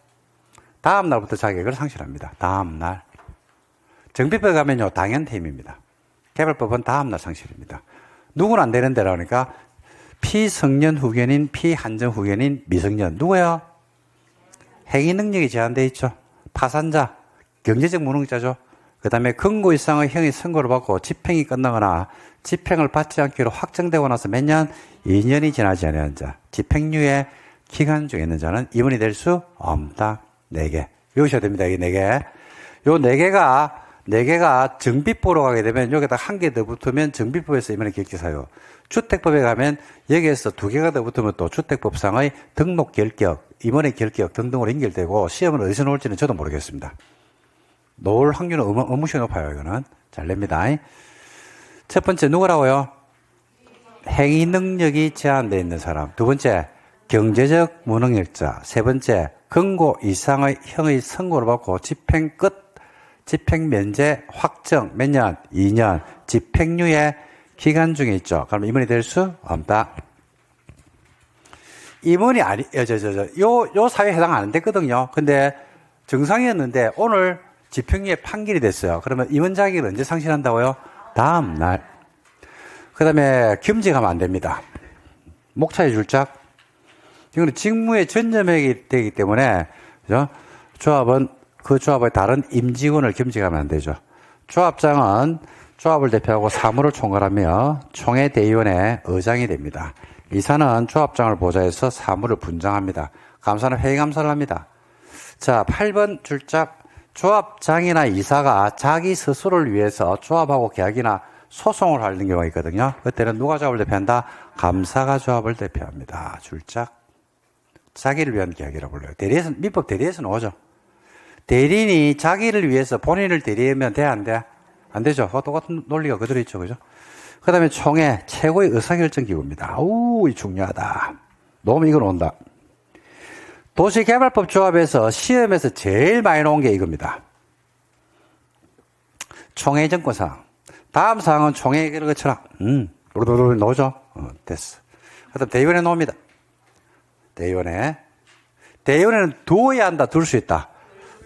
다음 날부터 자격을 상실합니다. 다음 날. 정비법에 가면요, 당연퇴임입니다. 개발법은 다음 날 상실입니다. 누구는 안 되는 데라 그러니까 피성년 후견인, 피한정 후견인, 미성년. 누구야? 행위 능력이 제한되어 있죠. 파산자, 경제적 무능자죠. 그 다음에 근고 이상의 형이 선고를 받고 집행이 끝나거나 집행을 받지 않기로 확정되고 나서 몇 년? 2년이 지나지 않은 자. 집행유예 기간 중에 있는 자는 임원이 될 수 없다. 4개. 외우셔야 됩니다. 이 4개. 요 4개가 정비법으로 가게 되면 여기다 1개 더 붙으면 정비법에서 임원의 결격사유. 주택법에 가면 여기에서 2개가 더 붙으면 또 주택법상의 등록 결격, 임원의 결격 등등으로 연결되고 시험은 어디서 나올지는 저도 모르겠습니다. 놓을 확률은 어무시 높아요. 이거는. 잘 냅니다. 첫 번째 누구라고요? 행위 능력이 제한되어 있는 사람. 두 번째 경제적 무능력자. 세 번째 근고 이상의 형의 선고를 받고 집행 끝, 집행 면제 확정 몇 년? 2년. 집행유예 기간 중에 있죠. 그럼 임원이 될 수 없다. 임원이 요 사유에 해당 안 됐거든요. 근데 정상이었는데 오늘 집행유예 판결이 됐어요. 그러면 임원 자격을 언제 상실한다고요? 다음 날. 그 다음에 겸직하면 안 됩니다. 목차의 줄작. 이거는 직무에 전념하게 되기 때문에, 그죠? 조합은 그 조합의 다른 임직원을 겸직하면 안 되죠. 조합장은 조합을 대표하고 사무를 총괄하며 총회대의원의 의장이 됩니다. 이사는 조합장을 보좌해서 사무를 분장합니다. 감사는 회의감사를 합니다. 자, 8번 줄작. 조합장이나 이사가 자기 스스로를 위해서 조합하고 계약이나 소송을 하는 경우가 있거든요. 그때는 누가 조합을 대표한다? 감사가 조합을 대표합니다. 줄작. 자기를 위한 계약이라고 불러요. 민법 대리에서 나오죠. 대리인이 자기를 위해서 본인을 대리하면 돼, 안 돼? 안 되죠. 똑같은 논리가 그대로 있죠. 그죠? 그 다음에 총회, 최고의 의사결정 기구입니다. 이 중요하다. 너무 이건 온다. 도시개발법 조합에서 시험에서 제일 많이 나온 게 이겁니다. 총회 정권사항. 다음 사항은 총회 의결을 거쳐라. 나오죠? 됐어. 그 다음 대의원에 나옵니다. 대의원에는 두어야 한다, 둘 수 있다.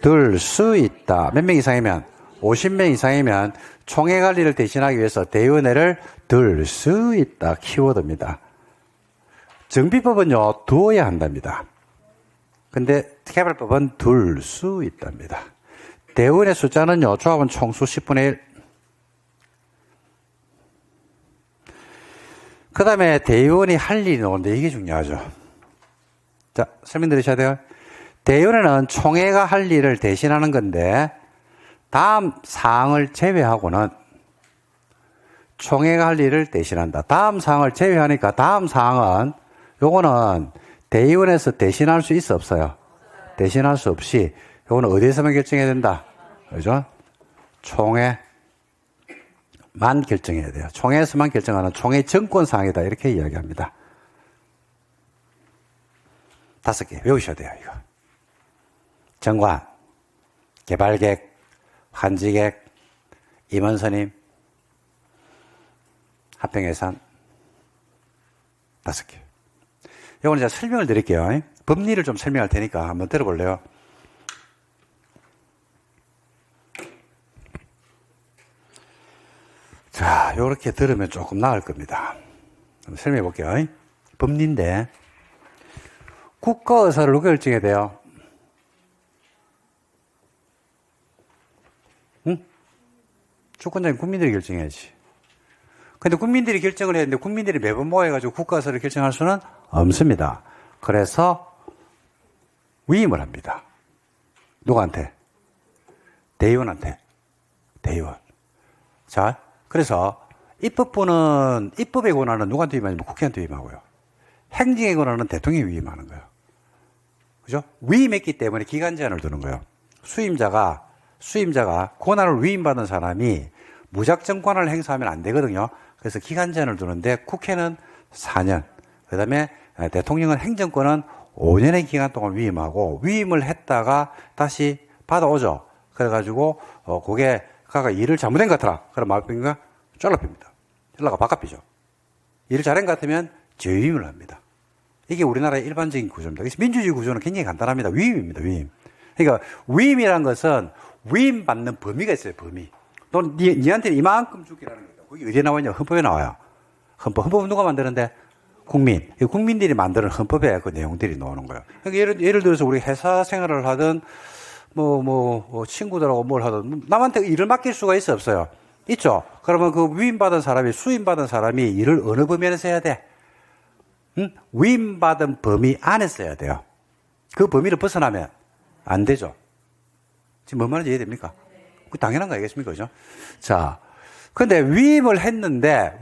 둘 수 있다. 몇 명 이상이면? 50명 이상이면 총회 관리를 대신하기 위해서 대의원회를 둘 수 있다. 키워드입니다. 정비법은요, 두어야 한답니다. 근데 개발법은 둘 수 있답니다. 대의원의 숫자는요, 조합은 총수 10분의 1. 그 다음에 대의원이 할 일이 나오는데 이게 중요하죠. 자, 설명 들으셔야 돼요. 대의원에는 총회가 할 일을 대신하는 건데, 다음 사항을 제외하고는 총회가 할 일을 대신한다. 다음 사항을 제외하니까 다음 사항은 요거는 대의원에서 대신할 수 있어 없어요? 대신할 수 없이 요거는 어디에서만 결정해야 된다. 그죠? 총회만 결정해야 돼요. 총회에서만 결정하는 총회 정권 사항이다. 이렇게 이야기합니다. 5개 외우셔야 돼요. 이거. 정관, 개발계획, 환지계획, 임원선임, 합병예산 5개. 이거는 제가 설명을 드릴게요. 법리를 좀 설명할 테니까 한번 들어볼래요? 자, 요렇게 들으면 조금 나을 겁니다. 한번 설명해 볼게요. 법리인데, 국가 의사를 누가 결정해야 돼요? 응? 주권자인 국민들이 결정해야지. 근데 국민들이 결정을 했는데 국민들이 매번 모여가지고 국가 의사를 결정할 수는 없습니다. 그래서 위임을 합니다. 누구한테? 대의원한테. 대의원. 자, 그래서 입법부는 입법의 권한은 누구한테 위임하냐면 국회한테 위임하고요. 행정의 권한은 대통령이 위임하는 거예요. 그죠? 위임했기 때문에 기간 제한을 두는 거예요. 수임자가 권한을 위임받은 사람이 무작정 권한을 행사하면 안 되거든요. 그래서 기간 제한을 두는데 국회는 4년, 그 다음에 대통령은 행정권은 5년의 기간 동안 위임하고 위임을 했다가 다시 받아오죠. 그래가지고 그게 가가 일을 잘못한 것 같더라. 그럼 말병가 잘라핍니다. 잘라가 바깥비죠. 일을 잘한 것 같으면 재위임을 합니다. 이게 우리나라의 일반적인 구조입니다. 그래서 민주주의 구조는 굉장히 간단합니다. 위임입니다. 위임. 그러니까 위임이란 것은 위임받는 범위가 있어요. 범위. 넌 니한테는 이만큼 주기라는 거다. 거기 어디에 나와 있냐? 헌법에 나와요. 헌법은 누가 만드는데? 국민. 국민들이 만드는 헌법에 그 내용들이 나오는 거예요. 그러니까 예를 들어서 우리 회사 생활을 하든 친구들하고 뭘 하든 남한테 일을 맡길 수가 있어 없어요? 있죠. 그러면 그 위임받은 사람이 수임받은 사람이 일을 어느 범위 안에서 해야 돼? 위임받은 범위 안에서 해야 돼요. 그 범위를 벗어나면 안 되죠. 지금 뭔 말인지 이해됩니까? 그 당연한 거 아니겠습니까? 그죠? 자, 근데 위임을 했는데,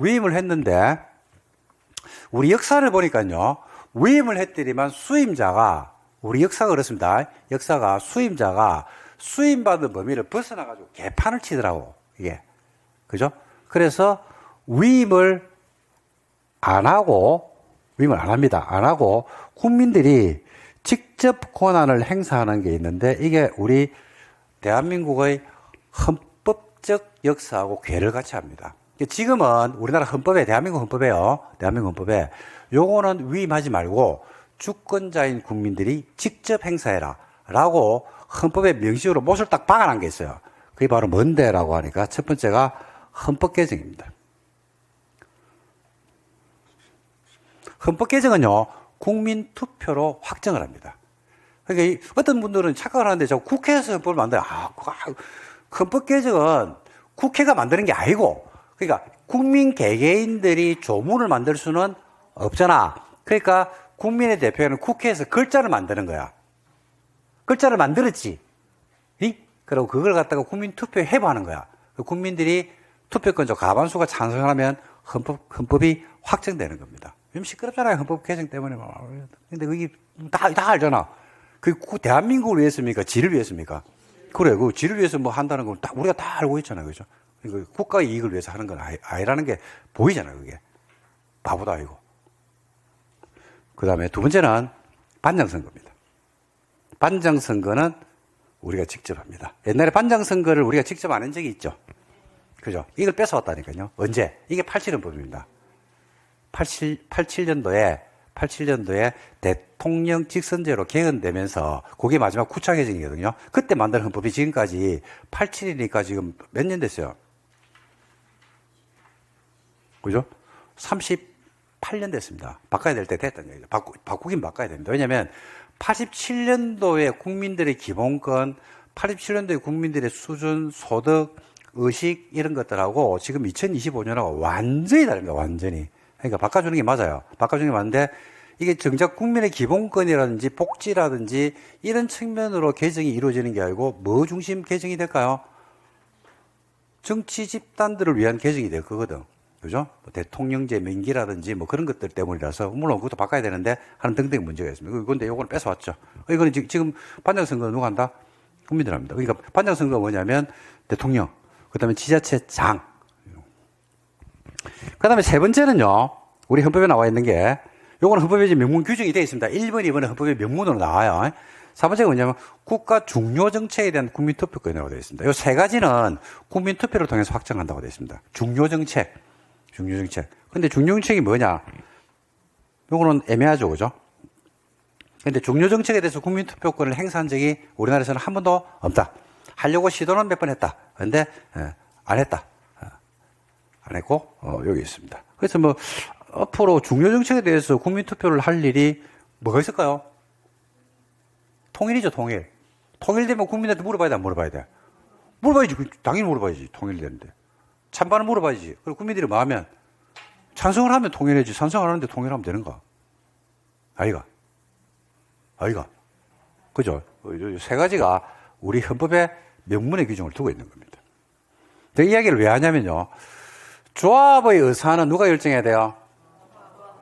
우리 역사를 보니까요, 위임을 했더니만 수임자가, 우리 역사가 그렇습니다. 수임자가 수임받은 범위를 벗어나가지고 개판을 치더라고, 이게. 그죠? 그래서 위임을 안 합니다. 안 하고 국민들이 직접 권한을 행사하는 게 있는데 이게 우리 대한민국의 헌법적 역사하고 궤를 같이 합니다. 지금은 우리나라 헌법에, 대한민국 헌법에 요거는 위임하지 말고 주권자인 국민들이 직접 행사해라 라고 헌법에 명시적으로 못을 딱 박아놓은 게 있어요. 그게 바로 뭔데? 라고 하니까 첫 번째가 헌법 개정입니다. 헌법 개정은요, 국민 투표로 확정을 합니다. 그러니까 어떤 분들은 착각을 하는데 저 국회에서 헌법을 만들어요. 헌법 개정은 국회가 만드는 게 아니고, 그러니까 국민 개개인들이 조문을 만들 수는 없잖아. 그러니까 국민의 대표는 국회에서 글자를 만드는 거야. 글자를 만들었지. 그리고 그걸 갖다가 국민 투표에 해부하는 거야. 국민들이 투표권자 과반수가 찬성하면 헌법이 확정되는 겁니다. 좀 시끄럽잖아요. 헌법 개정 때문에. 근데 그게 다 알잖아. 그게 대한민국을 위해서입니까? 지를 위해서입니까? 그래, 그 지를 위해서 뭐 한다는 건 우리가 다 알고 있잖아요. 그죠? 국가의 이익을 위해서 하는 건 아니라는 게 보이잖아요. 그게. 바보도 아니고. 그 다음에 두 번째는 반장선거입니다. 반장선거는 우리가 직접 합니다. 옛날에 반장선거를 우리가 직접 안 한 적이 있죠. 그죠? 이걸 뺏어왔다니까요. 언제? 이게 87년법입니다. 87년도에 대통령 직선제로 개헌되면서 그게 마지막 구차 개정이거든요. 그때 만든 헌법이 지금까지 87이니까 지금 몇 년 됐어요? 그죠? 38 8년 됐습니다. 바꿔야 될 때 됐다는 얘기죠. 바꾸긴 바꿔야 됩니다. 왜냐하면 87년도에 국민들의 기본권, 87년도에 국민들의 수준, 소득, 의식 이런 것들하고 지금 2025년하고 완전히 다릅니다. 완전히. 그러니까 바꿔주는 게 맞아요. 바꿔주는 게 맞는데 이게 정작 국민의 기본권이라든지 복지라든지 이런 측면으로 개정이 이루어지는 게 아니고 뭐 중심 개정이 될까요? 정치 집단들을 위한 개정이 될 거거든. 그죠? 뭐 대통령제 명기라든지 뭐 그런 것들 때문이라서 물론 그것도 바꿔야 되는데 하는 등등의 문제가 있습니다. 그런데 요거는 뺏어왔죠. 이거는 지금 반장선거는 누가 한다? 국민들 합니다. 그러니까 반장선거가 뭐냐면 대통령, 그 다음에 지자체장. 그 다음에 세 번째는요, 우리 헌법에 나와 있는 게, 요거는 헌법에 지금 명문 규정이 되어 있습니다. 1번, 2번은 헌법에 명문으로 나와요. 4번째가 뭐냐면 국가 중요 정책에 대한 국민투표권이라고 되어 있습니다. 요 세 가지는 국민투표를 통해서 확정한다고 되어 있습니다. 중요 정책. 근데 중요 정책이 뭐냐? 요거는 애매하죠, 그죠? 근데 중요 정책에 대해서 국민투표권을 행사한 적이 우리나라에서는 한 번도 없다. 하려고 시도는 몇 번 했다. 근데 안 했다. 안 했고 여기 있습니다. 그래서 뭐 앞으로 중요 정책에 대해서 국민투표를 할 일이 뭐가 있을까요? 통일이죠, 통일. 통일되면 국민한테 물어봐야 돼, 안 물어봐야 돼? 물어봐야지. 당연히 물어봐야지. 통일되는데. 찬반을 물어봐야지. 그리고 국민들이 뭐 하면 찬성을 하면 통일해야지. 찬성을 하는데 통일하면 되는가? 아이가. 그죠? 세 가지가 우리 헌법에 명문의 규정을 두고 있는 겁니다. 이 이야기를 왜 하냐면요. 조합의 의사는 누가 결정해야 돼요?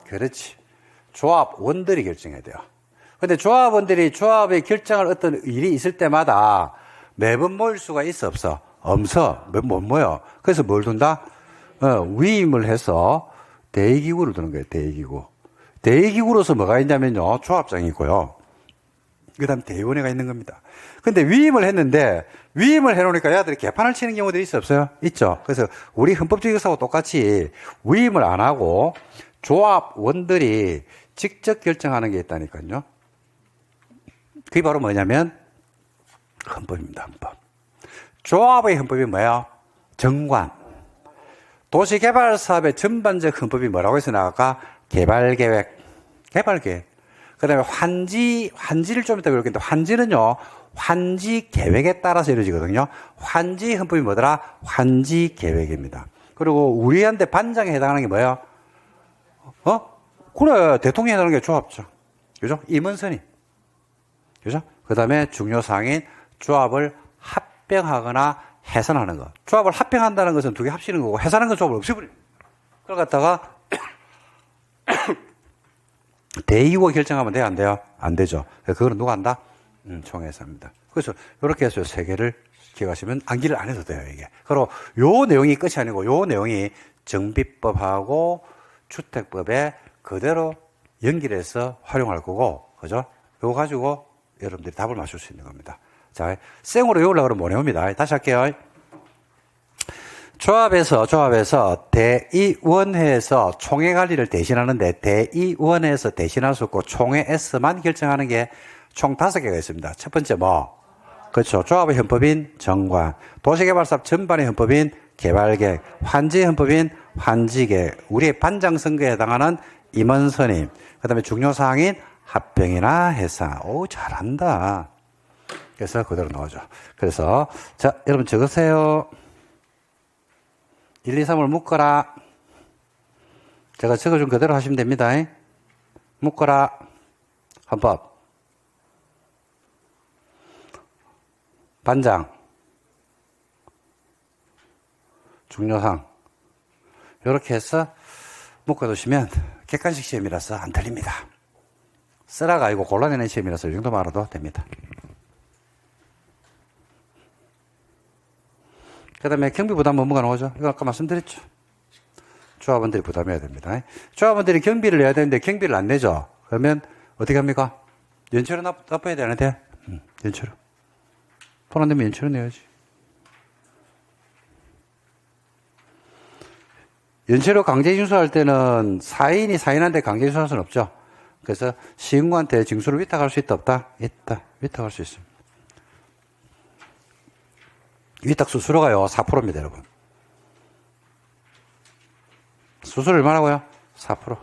그렇지. 조합원들이 결정해야 돼요. 근데 조합원들이 조합의 결정할 어떤 일이 있을 때마다 매번 모일 수가 있어, 없어? 없어. 못 모여. 그래서 뭘 둔다? 위임을 해서 대의기구를 두는 거예요, 대의기구. 대의기구로서 뭐가 있냐면요. 조합장이 있고요. 그 다음에 대의원회가 있는 겁니다. 근데 위임을 했는데, 위임을 해놓으니까 야들이 개판을 치는 경우들이 있어, 없어요? 있죠. 그래서 우리 헌법적 역사하고 똑같이 위임을 안 하고 조합원들이 직접 결정하는 게 있다니까요. 그게 바로 뭐냐면 헌법입니다, 헌법. 조합의 헌법이 뭐예요? 정관. 도시개발사업의 전반적 헌법이 뭐라고 해서 나갈까? 개발계획. 그 다음에 환지를 좀 이따 배울겠는데, 환지는요, 환지 계획에 따라서 이루어지거든요. 환지 헌법이 뭐더라? 환지 계획입니다. 그리고 우리한테 반장에 해당하는 게 뭐예요? 그래, 대통령에 해당하는 게 조합죠. 그죠? 임원선임. 그죠? 그 다음에 중요사항인 조합을 합병하거나 해산하는 것. 조합을 합병한다는 것은 두 개 합치는 거고, 해산하는 건 조합을 없애버립니다. 그걸 갖다가, 대의기구가 결정하면 돼요, 안 돼요? 안 되죠. 그거는 누가 한다? 총회에서 합니다. 그래서 이렇게 해서 세 개를 기억하시면 암기를 안 해도 돼요, 이게. 그리고 요 내용이 끝이 아니고 요 내용이 정비법하고 주택법에 그대로 연결해서 활용할 거고, 그죠? 요거 가지고 여러분들이 답을 맞출 수 있는 겁니다. 자, 생으로 외우려고 그러면 못 외웁니다. 다시 할게요. 조합에서 대의원회에서 총회 관리를 대신하는데 대의원회에서 대신할 수 없고 총회에서만 결정하는 게 총 5개가 있습니다. 첫 번째 뭐? 그렇죠. 조합의 헌법인 정관, 도시개발사업 전반의 헌법인 개발계획, 환지의 헌법인 환지계획, 우리의 반장선거에 해당하는 임원선임, 그 다음에 중요사항인 합병이나 해산. 오, 잘한다. 그래서 그대로 나오죠. 그래서 자, 여러분 적으세요. 1, 2, 3을 묶어라. 제가 적어준 그대로 하시면 됩니다. 묶어라. 헌법. 반장. 중요사항. 이렇게 해서 묶어두시면 객관식 시험이라서 안 틀립니다. 쓰라가 아니고 골라내는 시험이라서 이 정도만 알아도 됩니다. 그 다음에 경비 부담 업무가 나오죠. 이거 아까 말씀드렸죠. 조합원들이 부담해야 됩니다. 조합원들이 경비를 내야 되는데 경비를 안 내죠. 그러면 어떻게 합니까? 연체료 납부해야 되는데, 연체료. 돈 안 내면 연체료 내야지. 연체료 강제 징수할 때는 사인한테 강제 징수할 수는 없죠. 그래서 시군구한테 징수를 위탁할 수 있다, 없다? 있다. 위탁할 수 있습니다. 위탁 수수료가요, 4%입니다, 여러분. 수수료 얼마라고요? 4%.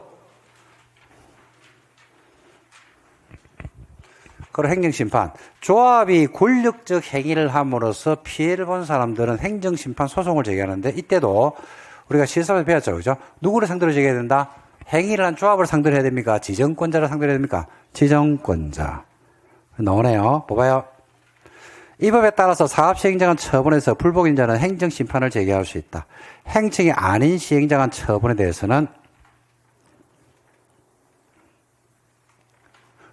그리고 행정심판. 조합이 권력적 행위를 함으로써 피해를 본 사람들은 행정심판 소송을 제기하는데 이때도 우리가 실습에서 배웠죠. 그죠? 누구를 상대로 제기해야 된다? 행위를 한 조합을 상대로 해야 됩니까? 지정권자를 상대로 해야 됩니까? 지정권자. 나오네요. 봐봐요. 이 법에 따라서 사업시행자간 처분에서 불복인자는 행정심판을 제기할 수 있다. 행청이 아닌 시행자간 처분에 대해서는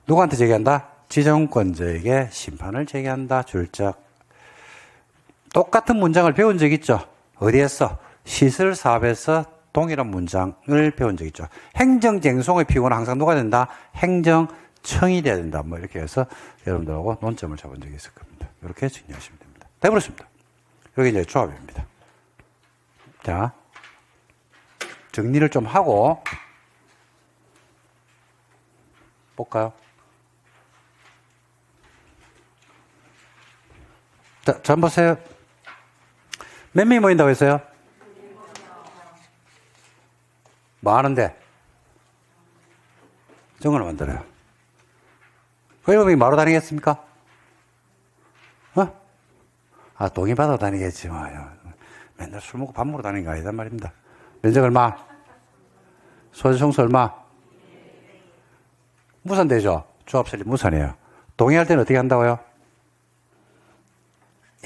누구한테 제기한다? 지정권자에게 심판을 제기한다. 줄적. 똑같은 문장을 배운 적 있죠? 어디에서? 시설사업에서 동일한 문장을 배운 적 있죠. 행정쟁송의 피고는 항상 누가 된다? 행정청이 돼야 된다. 뭐 이렇게 해서 여러분들하고 논점을 잡은 적이 있을 겁니다. 이렇게 정리하시면 됩니다. 돼버렸습니다. 여기 이제 조합입니다. 자, 정리를 좀 하고 볼까요? 자, 잘 보세요. 몇 명이 모인다고 했어요? 뭐 하는데? 정원을 만들어요. 그 7명이 마루 다니겠습니까? 아, 동의 받아 다니겠지, 뭐. 맨날 술 먹고 밥 먹으러 다니는 거 아니단 말입니다. 면적 얼마? 소재 청소 얼마? 무산되죠? 조합설립 무산이에요. 동의할 때는 어떻게 한다고요?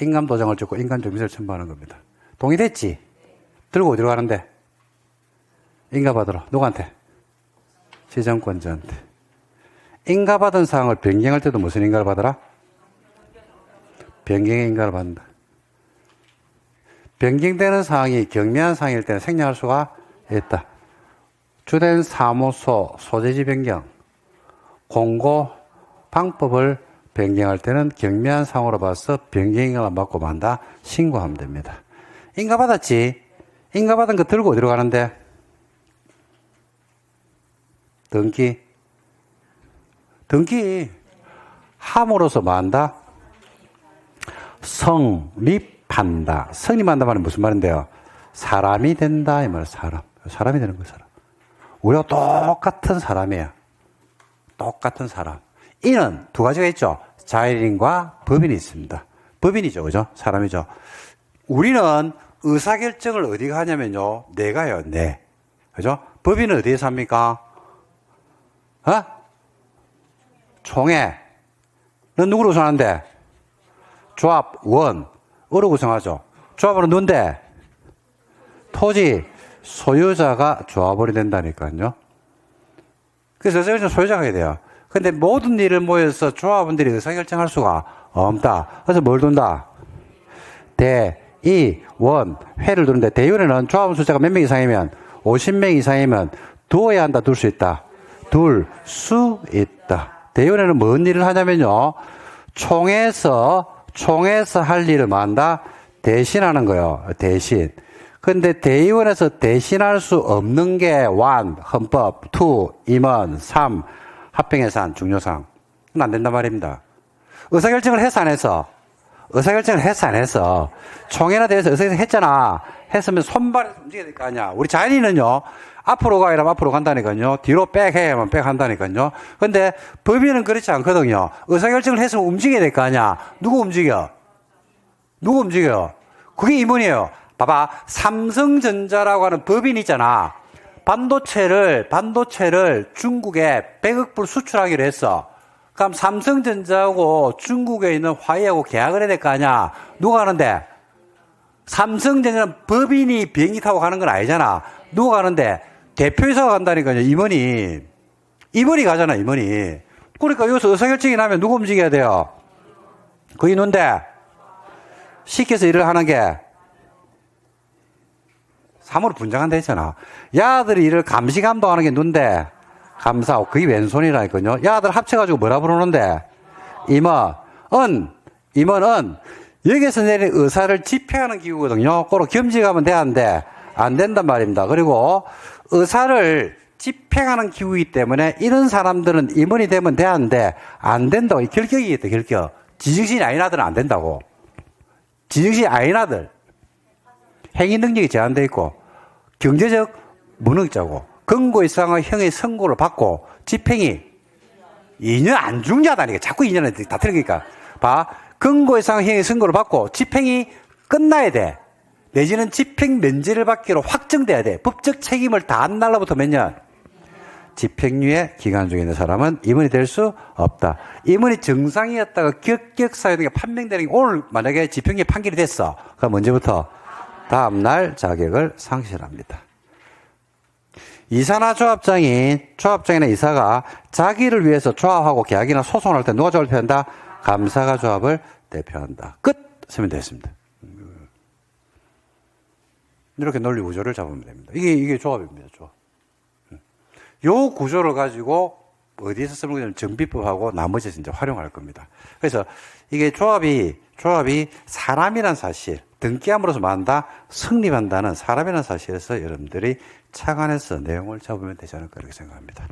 인감도장을 찍고 인감정비세를 첨부하는 겁니다. 동의됐지? 들고 어디로 가는데? 인가받으러. 누구한테? 지정권자한테. 인가받은 사항을 변경할 때도 무슨 인가를 받으라? 변경의 인가를 받는다. 변경되는 사항이 경미한 사항일 때는 생략할 수가 있다. 주된 사무소 소재지 변경, 공고 방법을 변경할 때는 경미한 사항으로 봐서 변경인가만 받고 만다 신고하면 됩니다. 인가 받았지? 인가 받은 거 들고 어디로 가는데? 등기 함으로써 뭐한다? 성립한다. 성립한다 말은 무슨 말인데요? 사람이 된다 이 말이에요. 사람이 되는 거예요. 사람. 우리가 똑같은 사람이에요. 똑같은 사람. 이는 두 가지가 있죠. 자연인과 법인이 있습니다. 법인이죠. 그죠? 사람이죠. 우리는 의사결정을 어디가 하냐면요. 내가요. 내. 그죠? 법인은 어디에서 합니까? 총회. 넌 누구로 구성하는데? 조합원. 어로 구성하죠. 조합원은 누군데? 토지 소유자가 조합원이 된다니까요. 그래서 의사결정 소유자가 해야 돼요. 근데 모든 일을 모여서 조합원들이 의사결정할 수가 없다. 그래서 뭘 둔다? 대의원 회를 두는데 대의원에는 조합원 숫자가 몇 명 이상이면 50명 이상이면 두어야 한다. 둘 수 있다. 둘 수 있다. 대의원에는 뭔 일을 하냐면요. 총회에서 할 일을 뭐 한다? 대신하는 거예요. 대신. 근데 대의원에서 대신할 수 없는 게 1. 헌법 2. 임원 3. 합병예산 중요사항. 그건 안 된단 말입니다. 의사결정을 했어 안 했어? 의사결정을 했어 안 했어? 총회나 대해서 의사결정 했잖아. 했으면 손발에서 움직여야 될 거 아니야. 우리 자연인은요. 앞으로 가 이러면 앞으로 간다니까요. 뒤로 백 해야만 백 한다니까요. 근데 법인은 그렇지 않거든요. 의사결정을 했으면 움직여야 될 거 아니야. 누구 움직여? 그게 임원이에요. 봐봐. 삼성전자라고 하는 법인이 있잖아. 반도체를 중국에 100억 불 수출하기로 했어. 그럼 삼성전자하고 중국에 있는 화이하고 계약을 해야 될 거 아니야. 누가 가는데? 삼성전자는 법인이 비행기 타고 가는 건 아니잖아. 누가 가는데? 대표이사가 간다니까요. 임원이 가잖아. 임원이. 그러니까 여기서 의사결정이 나면 누가 움직여야 돼요? 그게 누군데? 시켜서 일을 하는 게 3으로 분장한다 했잖아. 야들이 일을 감시 감독하는 게 누군데? 감사하고 그게 왼손이라니까요. 야들 합쳐가지고 뭐라 부르는데? 임원은 여기서 내린 의사를 집행하는 기구거든요. 그걸 겸직하면 되는데 안 된단 말입니다. 그리고 의사를 집행하는 기구이기 때문에 이런 사람들은 임원이 되면 되는데 안 된다고. 결격이겠다. 결격. 지정신이 아닌 아들은 안 된다고. 지정신이 아닌 아들. 행위 능력이 제한되어 있고 경제적 무능자고 근고 이상의 형의 선고를 받고 집행이 2년 안 중요하다니까. 자꾸 2년에 다 틀리니까. 봐. 근고해상 행위 선고를 받고 집행이 끝나야 돼. 내지는 집행 면제를 받기로 확정돼야 돼. 법적 책임을 다한 날로부터 몇 년? 집행유예 기간 중에 있는 사람은 임원이 될 수 없다. 임원이 정상이었다가 격격사유등에 판명되는 게 오늘 만약에 집행유예 판결이 됐어. 그럼 언제부터? 다음날 자격을 상실합니다. 이사나 조합장이나 이사가 자기를 위해서 조합하고 계약이나 소송을 할 때 누가 조합을 대표한다? 감사가 조합을 대표한다. 끝! 쓰면 됐습니다. 이렇게 논리 구조를 잡으면 됩니다. 이게 조합입니다, 조합. 요 구조를 가지고 어디에서 쓰는 거냐면 정비법하고 나머지에서 이제 활용할 겁니다. 그래서 이게 조합이 사람이란 사실, 등기함으로써 만다 성립한다는 사람이라는 사실에서 여러분들이 착안해서 내용을 잡으면 되지 않을까 이렇게 생각합니다.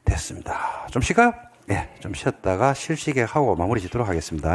됐습니다. 좀 쉴까요? 네, 좀 쉬었다가 실시계 하고 마무리 짓도록 하겠습니다.